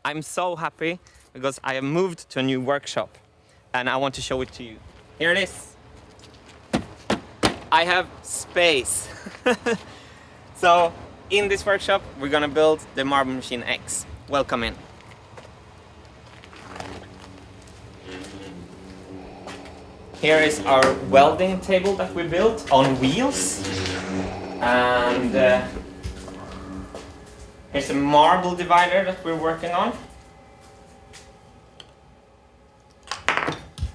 I'm so happy because I have moved to a new workshop and I want to show it to you. Here it is. I have space. So in this workshop we're gonna build the Marble Machine X. Welcome in. Here is our welding table that we built on wheels. And here's a marble divider that we're working on.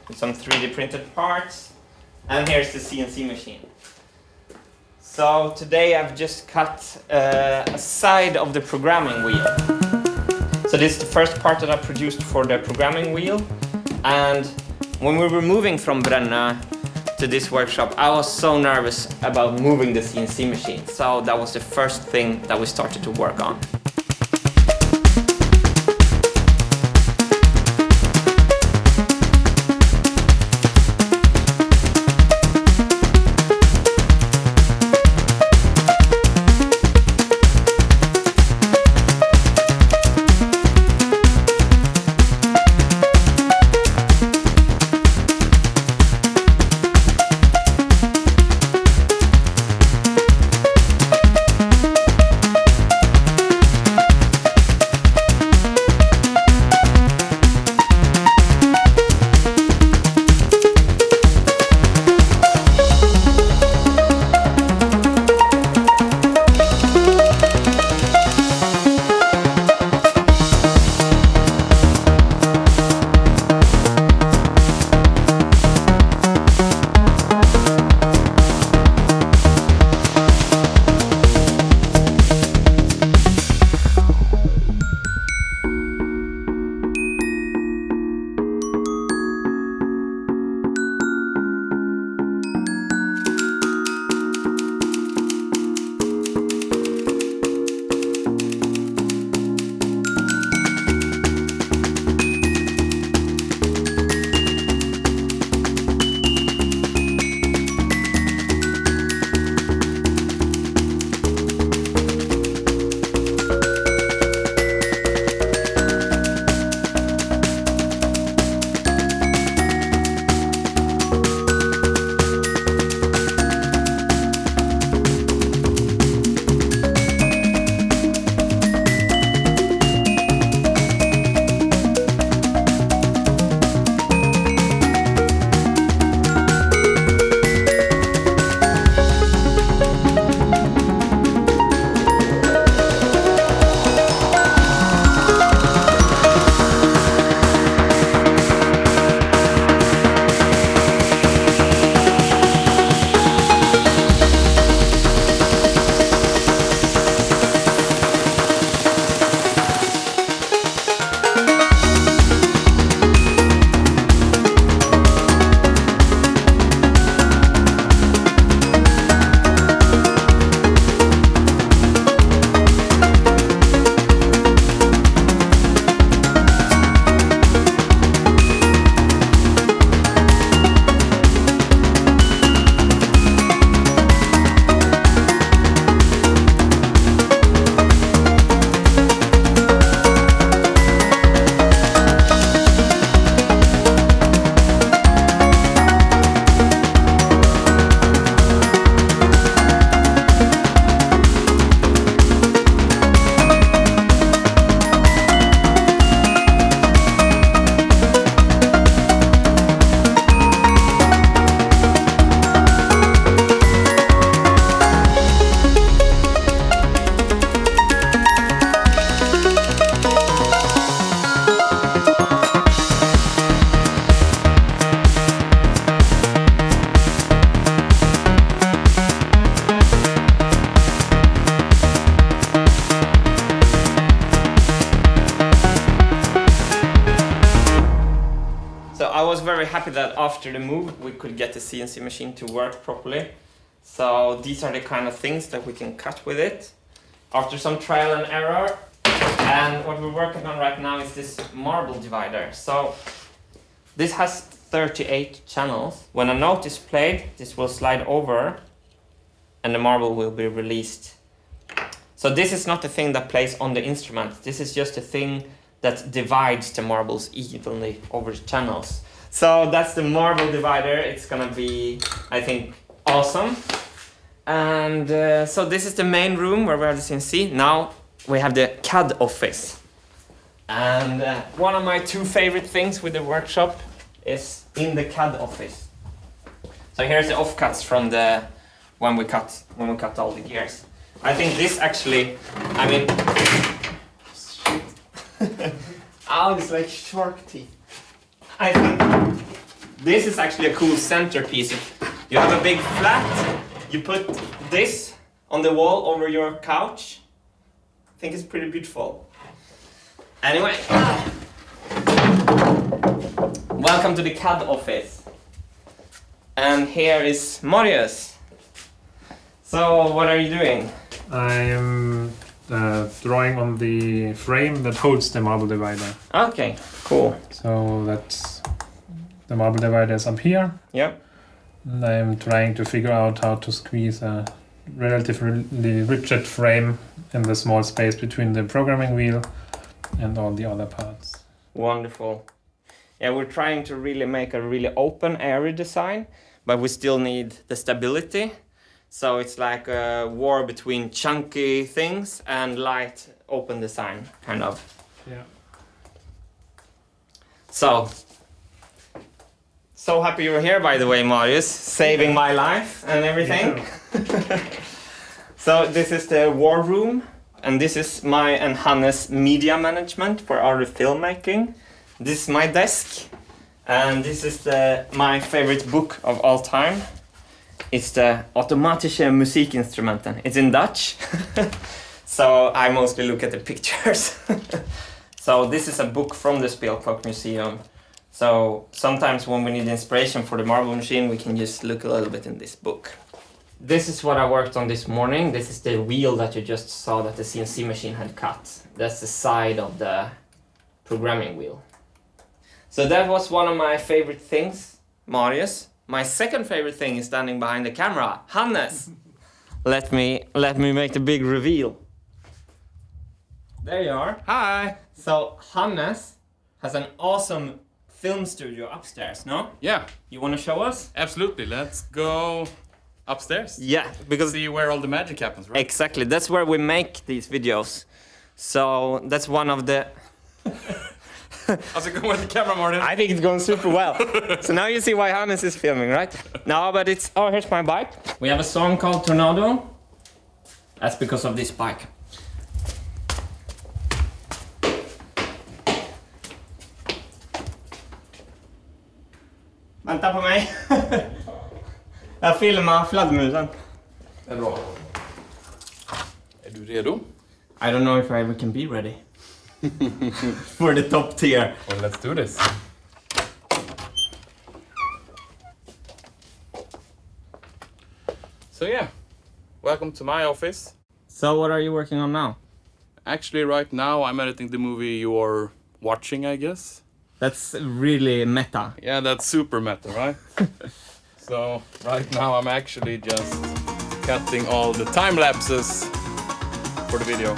With some 3D printed parts. And here's the CNC machine. So today I've just cut a side of the programming wheel. So this is the first part that I produced for the programming wheel. And when we were moving from Brännö to this workshop, I was so nervous about moving the CNC machine. So that was the first thing that we started to work on. I was very happy that after the move we could get the CNC machine to work properly. So these are the kind of things that we can cut with it after some trial and error. And what we're working on right now is this marble divider. So this has 38 channels. When a note is played, this will slide over and the marble will be released. So this is not the thing that plays on the instrument. This is just a thing that divides the marbles evenly over the channels. So that's the marble divider. It's gonna be, I think, awesome. And so this is the main room where we have the CNC. Now we have the CAD office. And one of my two favorite things with the workshop is in the CAD office. So here's the offcuts from the when we cut all the gears. I think this actually, I mean, oh, it's like shark teeth. I think this is actually a cool centerpiece. You have a big flat, you put this on the wall over your couch. I think it's pretty beautiful. Anyway, welcome to the CAD office. And here is Marius. So, what are you doing? I'm drawing on the frame that holds the marble divider. Okay, cool. So that's the marble divider is up here. Yep. And I'm trying to figure out how to squeeze a relatively rigid frame in the small space between the programming wheel and all the other parts. Wonderful. Yeah, we're trying to really make a really open, airy design, but we still need the stability. So it's like a war between chunky things and light, open design, kind of. Yeah. So happy you're here, by the way, Marius, saving my life and everything. So this is the war room, and this is my and Hannes media management for our filmmaking. This is my desk, and this is my favorite book of all time. It's the Automatische Musikinstrumenten. It's in Dutch, so I mostly look at the pictures. So this is a book from the Speelklok Museum. So sometimes when we need inspiration for the marble machine, we can just look a little bit in this book. This is what I worked on this morning. This is the wheel that you just saw that the CNC machine had cut. That's the side of the programming wheel. So that was one of my favorite things, Marius. My second favorite thing is standing behind the camera, Hannes. Let me make the big reveal. There you are. Hi. So Hannes has an awesome film studio upstairs, no? Yeah, You want to show us? absolutely. Let's go upstairs. Yeah, because See where all the magic happens, right? exactly, that's where we make these videos. So that's one of the... How's it going with the camera, Martin? I think it's going super well. So now you see why Hannes is filming, right? No, but it's... Oh, here's my bike. We have a song called Tornado. That's because of this bike. Vänta på mig. Jag filmar fladdermusen. Det är bra. Är du redo? I don't know if I ever can be ready. For the top tier. Well, let's do this. So yeah, welcome to my office. So what are you working on now? Actually, right now I'm editing the movie you're watching, I guess. That's really meta. Yeah, that's super meta, right? So right now I'm actually just cutting all the time lapses for the video.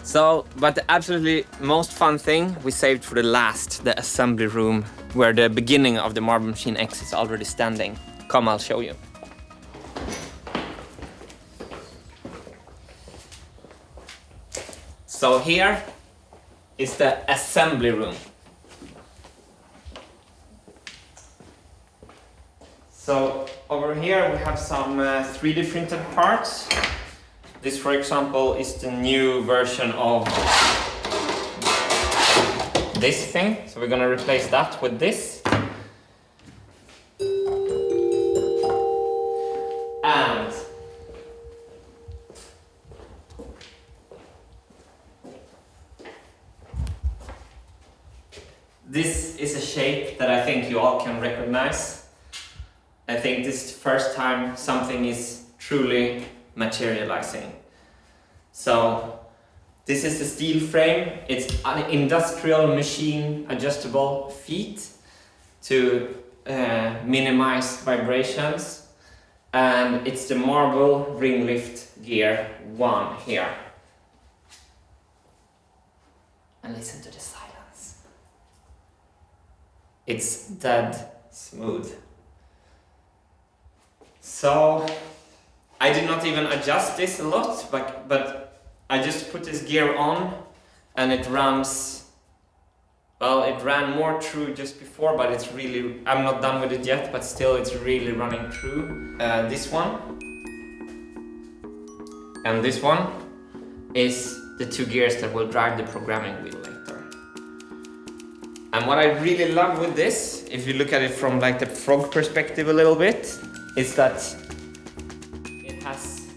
So, but the absolutely most fun thing we saved for the last, the assembly room, where the beginning of the marble machine X is already standing. Come, I'll show you. So here is the assembly room. So over here we have some 3D printed parts. This, for example, is the new version of this thing. So we're gonna replace that with this. And this is a shape that I think you all can recognize. I think this is the first time something is truly materializing. So this is the steel frame. It's an industrial machine adjustable feet to minimize vibrations. and it's the marble ring lift gear 1 here. And listen to the silence. It's dead smooth. So I did not even adjust this a lot, but I just put this gear on and it runs, well, it ran more true just before, but it's really, I'm not done with it yet, but still it's really running true. This one and this one is the 2 gears that will drive the programming wheel later. And what I really love with this, if you look at it from like the frog perspective a little bit, is that it has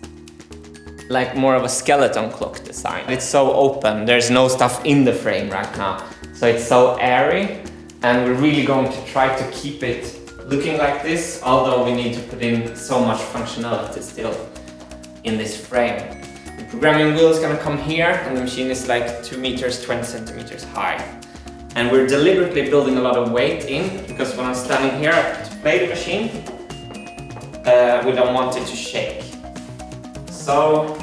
like more of a skeleton clock design. It's so open, there's no stuff in the frame right now. So it's so airy, and we're really going to try to keep it looking like this, although we need to put in so much functionality still in this frame. The programming wheel is going to come here, and the machine is like 2 meters, 20 centimeters high. And we're deliberately building a lot of weight in, because when I'm standing here to play the machine, we don't want it to shake. So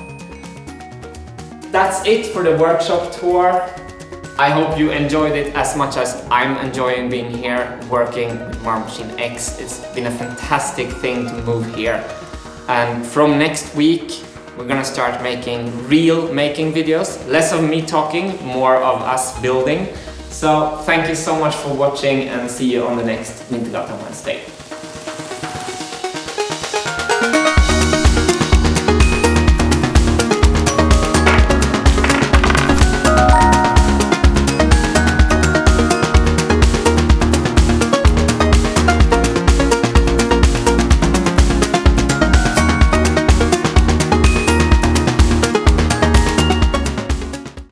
that's it for the workshop tour. I hope you enjoyed it as much as I'm enjoying being here working with Marble Machine X. It's been a fantastic thing to move here. And from next week, we're gonna start making real making videos. Less of me talking, more of us building. So thank you so much for watching, and see you on the next Wintergatan Wednesday.